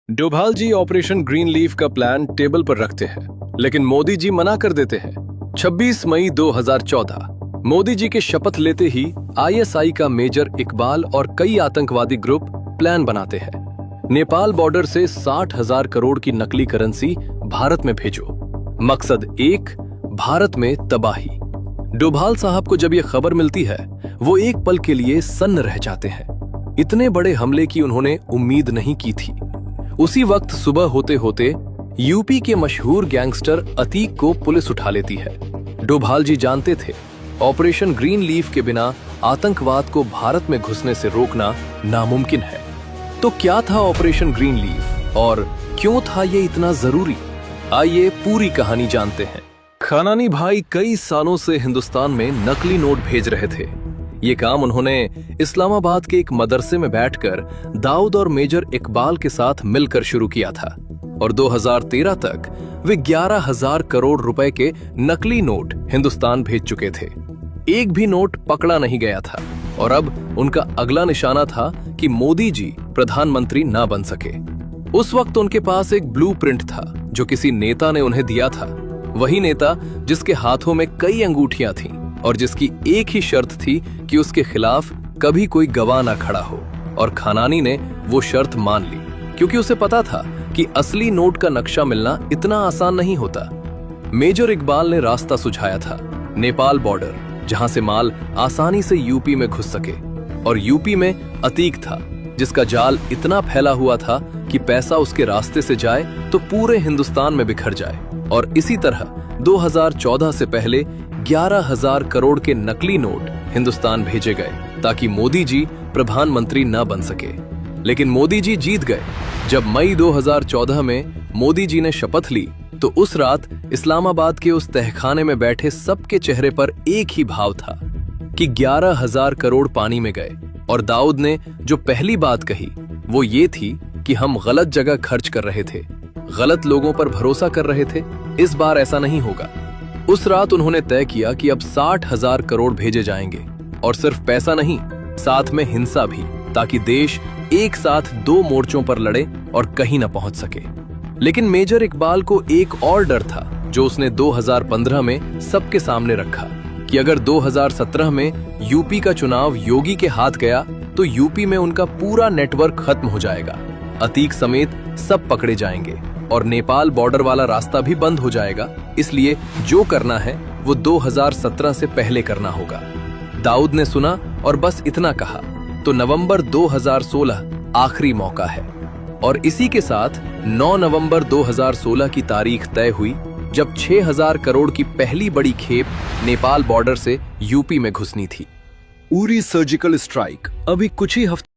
डोभाल जी operation green leaf का plan table पर रखते हैं, लेकिन मोदी जी मना कर देते हैं। 26 मई 2014 मोदी जी के शपथ लेते ही आईएसआई का मेजर इकबाल और कई आतंकवादी ग्रुप प्लान बनाते हैं। नेपाल बॉर्डर से 60,000 करोड़ की नकली करेंसी भारत में भेजो। मकसद एक, भारत में तबाही। डोभाल साहब को जब यह खबर मिलती है, वो एक पल के लिए सन्न रह जाते हैं। इतने बड़े हमले की उन्होंने उम्मीद नहीं की थी। उसी वक्त सुबह होते होते यूपी के मशहूर गैंगस्टर अतीक को पुलिस उठा लेती है। डोभाल जी जानते थे, ऑपरेशन ग्रीन लीफ के बिना आतंकवाद को भारत में घुसने से रोकना नामुमकिन है। तो क्या था ऑपरेशन ग्रीन लीफ और क्यों था ये इतना जरूरी? आइए पूरी कहानी जानते हैं। खानानी भाई कई सालों से हिंदुस्तान में नकली नोट भेज रहे थे। ये काम उन्होंने इस्लामाबाद के एक मदरसे में बैठकर दाऊद और मेजर इकबाल के साथ मिलकर शुरू किया था और 2013 तक वे 11,000 करोड़ रुपए के नकली नोट हिंदुस्तान भेज चुके थे। एक भी नोट पकड़ा नहीं गया था और अब उनका अगला निशाना था कि मोदी जी प्रधानमंत्री ना बन सके। उस वक्त उनके पास एक ब्लूप्रिंट था जो किसी नेता ने उन्हें दिया था। वही नेता जिसके हाथों में कई अंगूठियां थीं और जिसकी एक ही शर्त थी कि उसके खिलाफ कभी कोई गवाह ना खड़ा हो। और खानानी ने वो शर्त मान ली, क्योंकि उसे पता था कि असली नोट का नक्शा मिलना इतना आसान नहीं होता। मेजर इकबाल ने रास्ता सुझाया था, नेपाल बॉर्डर, जहां से माल आसानी से यूपी में घुस सके। और यूपी में अतीक था, जिसका जाल इतना फैला हुआ था कि पैसा उसके रास्ते से जाए तो पूरे हिंदुस्तान में बिखर जाए। और इसी तरह 2014 से पहले 11,000 करोड़ के नकली नोट हिंदुस्तान भेजे गए ताकि मोदी जी प्रधानमंत्री न बन सके। लेकिन मोदी जी जीत गए। जब मई 2014 में मोदी जी ने शपथ ली तो उस रात इस्लामाबाद के उस तहखाने में बैठे सबके चेहरे पर एक ही भाव था कि 11,000 करोड़ पानी में गए। और दाऊद ने जो पहली बात कही वो ये थी कि हम गलत जगह खर्च कर रहे थे, गलत लोगों पर भरोसा कर रहे थे। इस बार ऐसा नहीं होगा। उस रात उन्होंने तय किया कि अब 60,000 करोड़ भेजे जाएंगे, और सिर्फ पैसा नहीं, साथ में हिंसा भी, ताकि देश एक साथ दो मोर्चों पर लड़े और कहीं न पहुंच सके। लेकिन मेजर इकबाल को एक और डर था जो उसने 2015 में सबके सामने रखा कि अगर 2017 में यूपी का चुनाव योगी के हाथ गया तो यूपी में उनका पूरा नेटवर्क खत्म हो जाएगा, अतीक समेत सब पकड़े जाएंगे और नेपाल बॉर्डर वाला रास्ता भी बंद हो जाएगा। इसलिए जो करना है वो 2017 से पहले करना होगा। दाऊद ने सुना और बस इतना कहा, तो नवंबर 2016 आखिरी मौका है। और इसी के साथ 9 नवंबर 2016 की तारीख तय हुई, जब 6,000 करोड़ की पहली बड़ी खेप नेपाल बॉर्डर से यूपी में घुसनी थी। उरी सर्जिकल स्ट्राइक अभी कुछ ही हफ्ते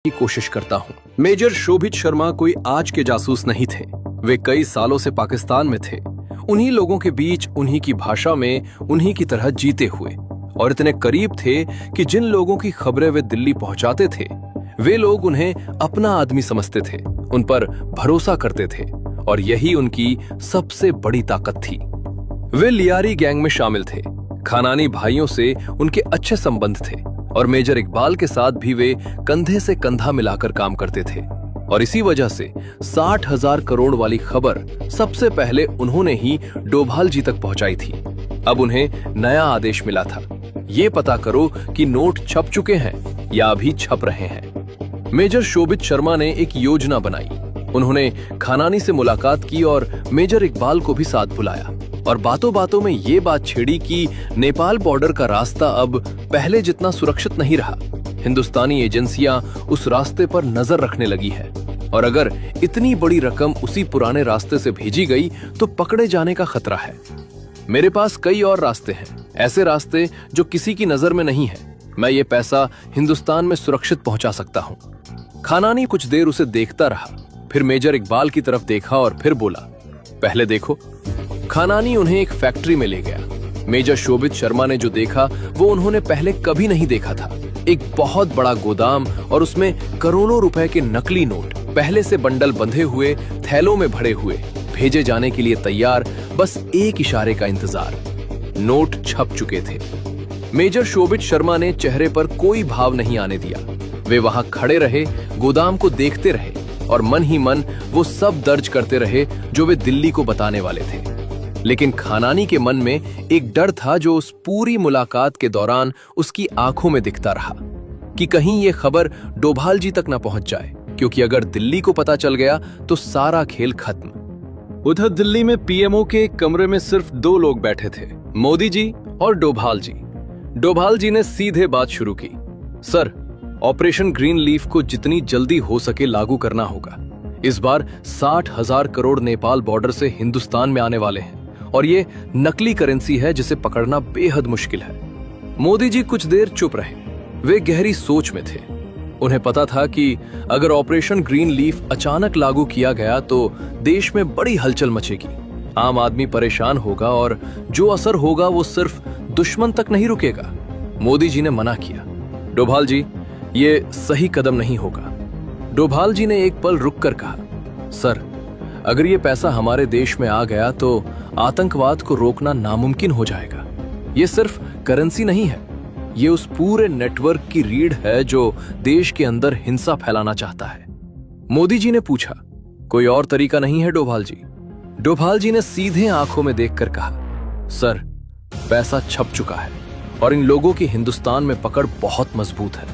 की कोशिश करता हूं। मेजर शोभित शर्मा कोई आज के जासूस नहीं थे। वे कई सालों से पाकिस्तान में थे, उन्हीं लोगों के बीच, उन्हीं की भाषा में, उन्हीं की तरह जीते हुए, और इतने करीब थे कि जिन लोगों की खबरें वे दिल्ली पहुंचाते थे वे लोग उन्हें अपना आदमी समझते थे। उन पर भरोसा करते थे और यही उनकी सबसे बड़ी ताकत थी। वे लियारी गैंग में शामिल थे। खानानी भाइयों से उनके अच्छे संबंध थे और मेजर इकबाल के साथ भी वे कंधे से कंधा मिलाकर काम करते थे और इसी वजह से 60,000 करोड़ वाली खबर सबसे पहले उन्होंने ही डोभाल जी तक पहुंचाई थी। अब उन्हें नया आदेश मिला था, ये पता करो कि नोट छप चुके हैं या अभी छप रहे हैं। मेजर शोभित शर्मा ने एक योजना बनाई। उन्होंने खानानी से मुलाकात की और मेजर इकबाल को भी साथ बुलाया और बातों बातों में ये बात छेड़ी कि नेपाल बॉर्डर का रास्ता अब पहले जितना सुरक्षित नहीं रहा। हिंदुस्तानी एजेंसियां उस रास्ते पर नजर रखने लगी है और अगर इतनी बड़ी रकम उसी पुराने रास्ते से भेजी गई तो पकड़े जाने का खतरा है। मेरे पास कई और रास्ते हैं, ऐसे रास्ते जो किसी की नजर में नहीं है। मैं ये पैसा हिंदुस्तान में सुरक्षित पहुंचा सकता हूं। खानानी कुछ देर उसे देखता रहा, फिर मेजर इकबाल की तरफ देखा और फिर बोला, पहले देखो। खानानी उन्हें एक फैक्ट्री में ले गया। मेजर शोभित शर्मा ने जो देखा वो उन्होंने पहले कभी नहीं देखा था। एक बहुत बड़ा गोदाम और उसमें करोड़ों रुपए के नकली नोट पहले से बंडल बंधे हुए, थैलों में भरे हुए, भेजे जाने के लिए तैयार, बस एक इशारे का इंतजार। नोट छप चुके थे। मेजर शोभित शर्मा ने चेहरे पर कोई भाव नहीं आने दिया। वे वहां खड़े रहे, गोदाम को देखते रहे और मन ही मन वो सब दर्ज करते रहे जो वे दिल्ली को बताने वाले थे। लेकिन खानानी के मन में एक डर था जो उस पूरी मुलाकात के दौरान उसकी आंखों में दिखता रहा कि कहीं ये खबर डोभाल जी तक न पहुंच जाए, क्योंकि अगर दिल्ली को पता चल गया तो सारा खेल खत्म। उधर दिल्ली में पीएमओ के एक कमरे में सिर्फ 2 लोग बैठे थे, मोदी जी और डोभाल जी। डोभाल जी ने सीधे बात शुरू की, सर, ऑपरेशन ग्रीन लीफ को जितनी जल्दी हो सके लागू करना होगा। इस बार 60,000 करोड़ नेपाल बॉर्डर से हिंदुस्तान में आने वाले हैं और ये नकली करेंसी है जिसे पकड़ना बेहद मुश्किल है। मोदी जी कुछ देर चुप रहे। वे गहरी सोच में थे। उन्हें पता था कि अगर ऑपरेशन ग्रीन लीफ अचानक लागू किया गया तो देश में बड़ी हलचल मचेगी, आम आदमी परेशान होगा और जो असर होगा वो सिर्फ दुश्मन तक नहीं रुकेगा। मोदी जी ने मना किया, डोभाल जी, ये सही कदम नहीं होगा। डोभाल जी ने एक पल रुक कर कहा, सर, अगर ये पैसा हमारे देश में आ गया तो आतंकवाद को रोकना नामुमकिन हो जाएगा। ये सिर्फ करेंसी नहीं है, ये उस पूरे नेटवर्क की रीढ़ है जो देश के अंदर हिंसा फैलाना चाहता है। मोदी जी ने पूछा, कोई और तरीका नहीं है डोभाल जी? डोभाल जी ने सीधे आंखों में देखकर कहा, सर, पैसा छप चुका है और इन लोगों की हिंदुस्तान में पकड़ बहुत मजबूत है।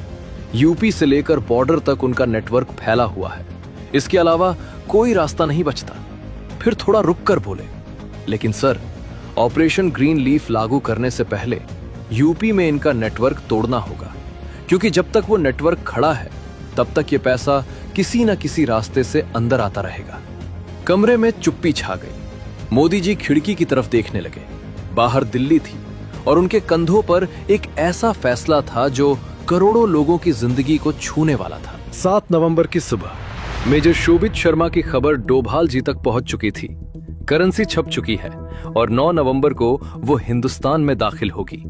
यूपी से लेकर बॉर्डर तक उनका नेटवर्क फैला हुआ है। इसके अलावा कोई रास्ता नहीं बचता। फिर थोड़ा रुक कर बोले, लेकिन सर, ऑपरेशन ग्रीन लीफ लागू करने से पहले यूपी में इनका नेटवर्क तोड़ना होगा, क्योंकि जब तक वो नेटवर्क खड़ा है तब तक ये पैसा किसी न किसी रास्ते से अंदर आता रहेगा। कमरे में चुप्पी छा गई। मोदी जी खिड़की की तरफ देखने लगे। बाहर दिल्ली थी और उनके कंधों पर एक ऐसा फैसला था जो करोड़ों लोगों की जिंदगी को छूने वाला था। 7 नवंबर की सुबह मेजर शोभित शर्मा की खबर डोभाल जी तक पहुंच चुकी थी। करेंसी छप चुकी है और 9 नवंबर को वो हिंदुस्तान में दाखिल होगी।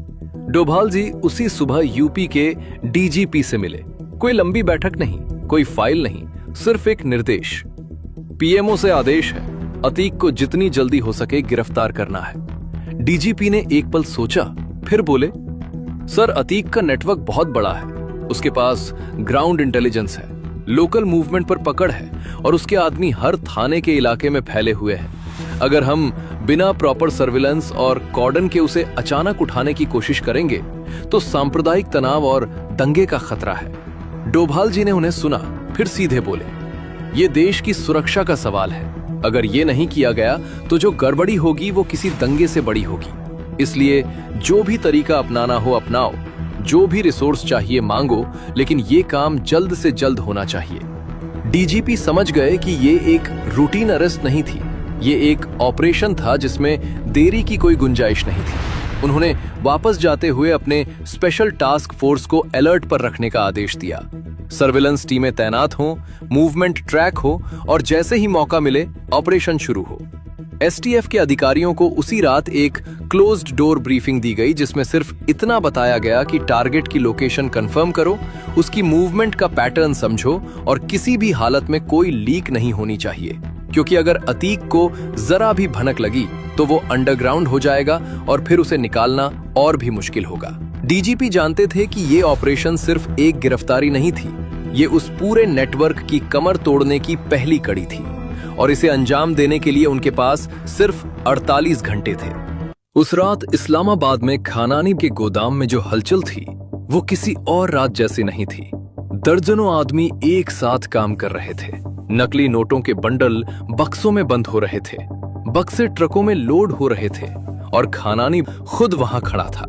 डोभाल जी उसी सुबह यूपी के डीजीपी से मिले। कोई लंबी बैठक नहीं, कोई फाइल नहीं, सिर्फ एक निर्देश। पीएमओ से आदेश है, अतीक को जितनी जल्दी हो सके गिरफ्तार करना है। डीजीपी ने एक पल सोचा, फिर बोले, सर, अतीक का नेटवर्क बहुत बड़ा है। उसके पास ग्राउंड इंटेलिजेंस है, लोकल मूवमेंट पर पकड़ है और उसके आदमी हर थाने के इलाके में फैले हुए हैं। अगर हम बिना प्रॉपर सर्विलेंस और कॉर्डन के उसे अचानक उठाने की कोशिश करेंगे तो सांप्रदायिक तनाव और दंगे का खतरा है। डोभाल जी ने उन्हें सुना, फिर सीधे बोले, ये देश की सुरक्षा का सवाल है। अगर ये नहीं किया गया तो जो गड़बड़ी होगी वो किसी दंगे से बड़ी होगी। इसलिए जो भी तरीका अपनाना हो अपनाओ, जो भी रिसोर्स चाहिए मांगो, लेकिन ये काम जल्द से जल्द होना चाहिए। डीजीपी समझ गए कि ये एक रूटीन अरेस्ट नहीं थी, ये एक ऑपरेशन था जिसमें देरी की कोई गुंजाइश नहीं थी। उन्होंने वापस जाते हुए अपने स्पेशल टास्क फोर्स को अलर्ट पर रखने का आदेश दिया। सर्विलेंस टीमें तैनात हों, मूवमेंट ट्रैक हो और जैसे ही मौका मिले ऑपरेशन शुरू हो। एसटीएफ के अधिकारियों को उसी रात एक क्लोज्ड डोर ब्रीफिंग दी गई, जिसमें सिर्फ इतना बताया गया कि टारगेट की लोकेशन कंफर्म करो, उसकी मूवमेंट का पैटर्न समझो और किसी भी हालत में कोई लीक नहीं होनी चाहिए, क्योंकि अगर अतीक को जरा भी भनक लगी तो वो अंडरग्राउंड हो जाएगा और फिर उसे निकालना और भी मुश्किल होगा। डीजीपी जानते थे कि ये ऑपरेशन सिर्फ एक गिरफ्तारी नहीं थी, ये उस पूरे नेटवर्क की कमर तोड़ने की पहली कड़ी थी और इसे अंजाम देने के लिए उनके पास सिर्फ 48 घंटे थे। उस रात इस्लामाबाद में खानानी के गोदाम में जो हलचल थी वो किसी और रात जैसी नहीं थी। दर्जनों आदमी एक साथ काम कर रहे थे। नकली नोटों के बंडल बक्सों में बंद हो रहे थे, बक्से ट्रकों में लोड हो रहे थे और खानानी खुद वहां खड़ा था,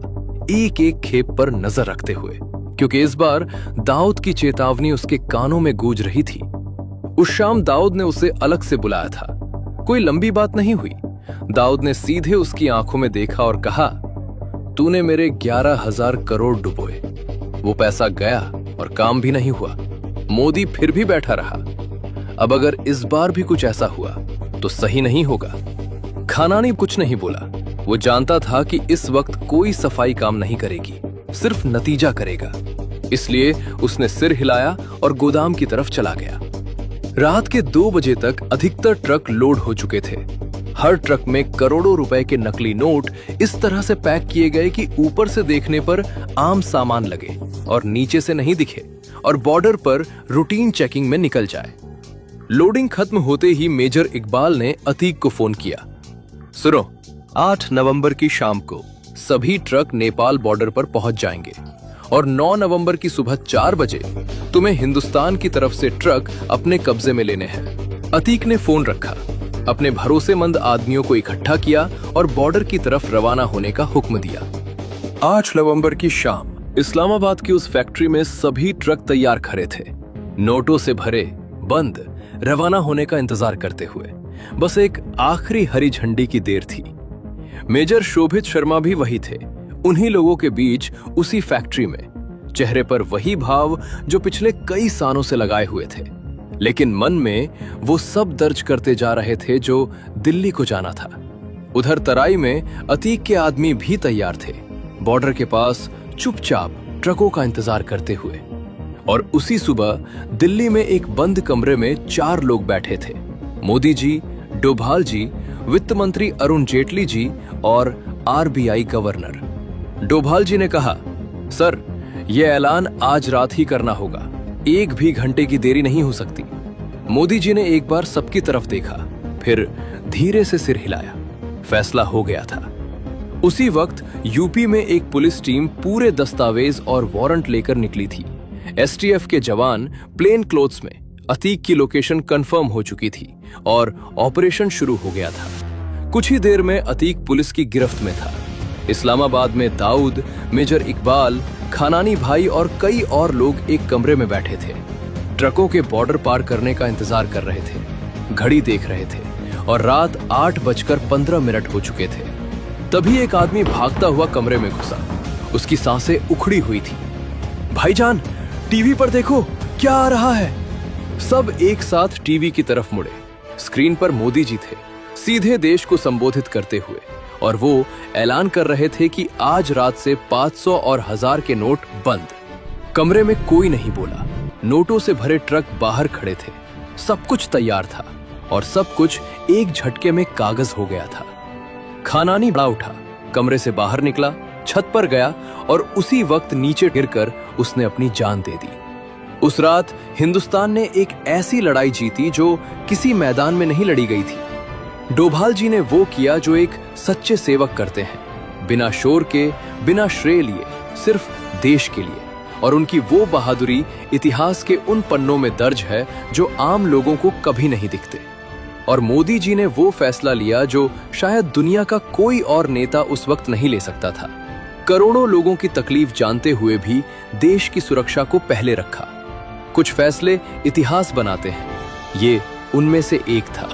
एक एक खेप पर नजर रखते हुए, क्योंकि इस बार दाऊद की चेतावनी उसके कानों में गूंज रही थी। उस शाम दाऊद ने उसे अलग से बुलाया था। कोई लंबी बात नहीं हुई। दाऊद ने सीधे उसकी आंखों में देखा और कहा, तूने मेरे 11,000 करोड़ डुबोए, वो पैसा गया और काम भी नहीं हुआ। मोदी फिर भी बैठा रहा। अब अगर इस बार भी कुछ ऐसा हुआ तो सही नहीं होगा। खानानी कुछ नहीं बोला। वो जानता था कि इस वक्त कोई सफाई काम नहीं करेगी, सिर्फ नतीजा करेगा। इसलिए उसने सिर हिलाया और गोदाम की तरफ चला गया। रात के 2 बजे तक अधिकतर ट्रक लोड हो चुके थे। हर ट्रक में करोड़ों रुपए के नकली नोट इस तरह से पैक किए गए कि ऊपर से देखने पर आम सामान लगे और नीचे से नहीं दिखे और बॉर्डर पर रूटीन चेकिंग में निकल जाए। लोडिंग खत्म होते ही मेजर इकबाल ने अतीक को फोन किया। सुनो, 8 नवंबर की शाम को सभी ट्रक नेपाल बॉर्डर पर पहुंच जाएंगे और 9 नवंबर की सुबह 4 बजे तुम्हें हिंदुस्तान की तरफ से ट्रक अपने कब्जे में लेने हैं। अतीक ने फोन रखा, अपने भरोसेमंद आदमियों को इकट्ठा किया और बॉर्डर की तरफ रवाना होने का हुक्म दिया। 8 नवंबर की शाम इस्लामाबाद की उस फैक्ट्री में सभी ट्रक तैयार खड़े थे, नोटों से भरे, बंद, रवाना होने का इंतजार करते हुए। बस एक आखिरी हरी झंडी की देर थी। मेजर शोभित शर्मा भी वही थे, उन्हीं लोगों के बीच, उसी फैक्ट्री में, चेहरे पर वही भाव जो पिछले कई सालों से लगाए हुए थे, लेकिन मन में वो सब दर्ज करते जा रहे थे जो दिल्ली को जाना था। उधर तराई में अतीक के आदमी भी तैयार थे, बॉर्डर के पास चुपचाप ट्रकों का इंतजार करते हुए। और उसी सुबह दिल्ली में एक बंद कमरे में 4 लोग बैठे थे, मोदी जी, डोभाल जी, वित्त मंत्री अरुण जेटली जी और आरबीआई गवर्नर। डोभाल जी ने कहा, सर, यह ऐलान आज रात ही करना होगा, एक भी घंटे की देरी नहीं हो सकती। मोदी जी ने एक बार सबकी तरफ देखा, फिर धीरे से सिर हिलाया। फैसला हो गया था। उसी वक्त यूपी में एक पुलिस टीम पूरे दस्तावेज और वारंट लेकर निकली थी। एसटीएफ के जवान प्लेन क्लोथ्स में, अतीक की लोकेशन कंफर्म हो चुकी थी और ऑपरेशन शुरू हो गया था। कुछ ही देर में अतीक पुलिस की गिरफ्त में था। इस्लामाबाद में दाऊद, मेजर इकबाल, खानानी भाई और कई और लोग एक कमरे में बैठे थे। ट्रकों के बॉर्डर पार करने का इंतजार कर रहे थे, घड़ी देख रहे थे और रात 8:15 हो चुके थे। तभी एक आदमी भागता हुआ कमरे में घुसा। उसकी सांसें उखड़ी हुई थी। भाईजान, टीवी पर देखो, क्या आ रहा है। सब एक साथ टीवी की तरफ मुड़े। स्क्रीन पर मोदी जी थे, सीधे देश को संबोधित करते हुए, और वो ऐलान कर रहे थे कि आज रात से 500 और 1000 के नोट बंद। कमरे में कोई नहीं बोला। नोटों से भरे ट्रक बाहर खड़े थे। सब कुछ तैयार था और सब कुछ एक झटके में कागज हो गया था। खानानी बड़ा उठा, कमरे से बाहर निकला, छत पर गया और उसी वक्त नीचे गिरकर उसने अपनी जान दे दी। उस रात हिंदुस्तान ने एक ऐसी लड़ाई जीती जो किसी मैदान में नहीं लड़ी गई थी। डोभाल जी ने वो किया जो एक सच्चे सेवक करते हैं, बिना शोर के, बिना श्रेय लिए, सिर्फ देश के लिए। और उनकी वो बहादुरी इतिहास के उन पन्नों में दर्ज है जो आम लोगों को कभी नहीं दिखते। और मोदी जी ने वो फैसला लिया जो शायद दुनिया का कोई और नेता उस वक्त नहीं ले सकता था। करोड़ों लोगों की तकलीफ जानते हुए भी देश की सुरक्षा को पहले रखा। कुछ फैसले इतिहास बनाते हैं, ये उनमें से एक था।